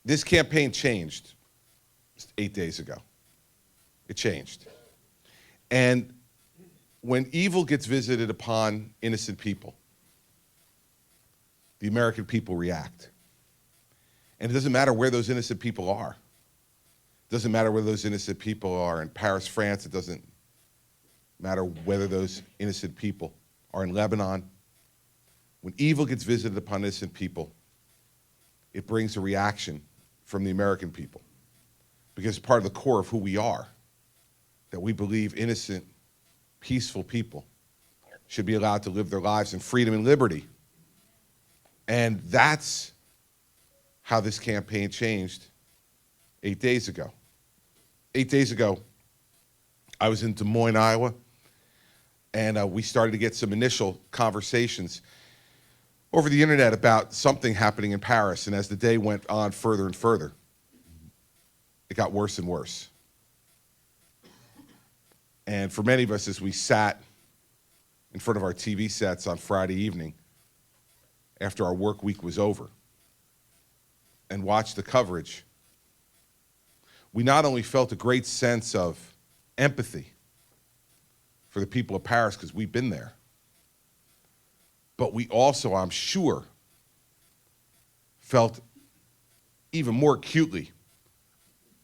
This campaign changed 8 days ago. It changed. And when evil gets visited upon innocent people, the American people react. And it doesn't matter where those innocent people are. It doesn't matter whether those innocent people are in Paris, France. It doesn't matter whether those innocent people are in Lebanon. When evil gets visited upon innocent people, it brings a reaction from the American people, because it's part of the core of who we are, that we believe innocent, peaceful people should be allowed to live their lives in freedom and liberty. And that's how this campaign changed 8 days ago. 8 days ago, I was in Des Moines, Iowa, and we started to get some initial conversations over the internet about something happening in Paris. And as the day went on further and further, it got worse and worse. And for many of us, as we sat in front of our TV sets on Friday evening after our work week was over and watched the coverage, we not only felt a great sense of empathy for the people of Paris, because we've been there, but we also, I'm sure, felt even more acutely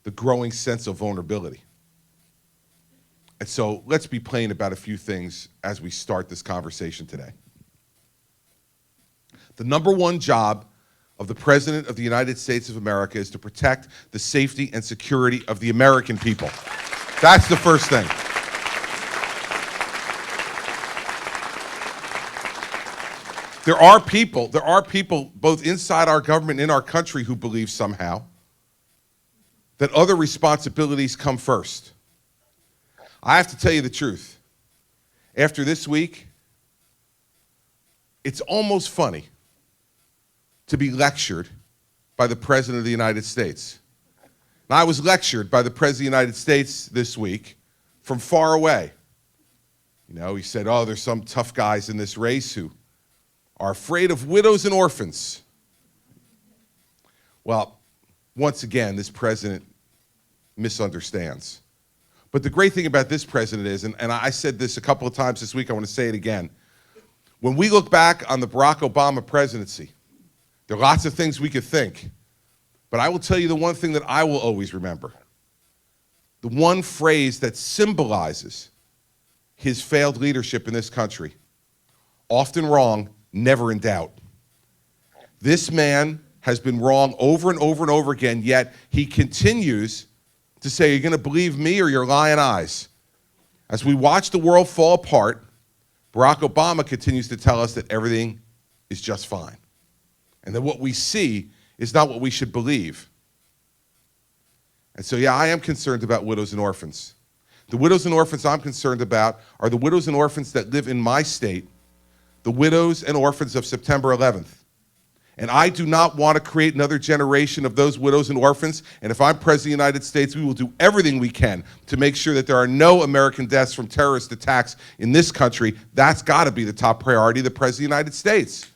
the growing sense of vulnerability. And so let's be plain about a few things as we start this conversation today. The number one job of the President of the United States of America is to protect the safety and security of the American people. That's the first thing. There are people both inside our government and in our country who believe somehow that other responsibilities come first. I have to tell you the truth. After this week, it's almost funny to be lectured by the President of the United States. Now, I was lectured by the President of the United States this week from far away. You know, he said, oh, there's some tough guys in this race who are afraid of widows and orphans. Well, once again, this president misunderstands. But the great thing about this president is, and I said this a couple of times this week, I want to say it again. When we look back on the Barack Obama presidency, there are lots of things we could think, but I will tell you the one thing that I will always remember. The one phrase that symbolizes his failed leadership in this country. Often wrong, never in doubt. This man has been wrong over and over and over again, yet he continues to say, you're going to believe me or your lying eyes. As we watch the world fall apart, Barack Obama continues to tell us that everything is just fine, and that what we see is not what we should believe. And so, yeah, I am concerned about widows and orphans. The widows and orphans I'm concerned about are the widows and orphans that live in my state, the widows and orphans of September 11th. And I do not want to create another generation of those widows and orphans. And if I'm President of the United States, we will do everything we can to make sure that there are no American deaths from terrorist attacks in this country. That's got to be the top priority of the President of the United States.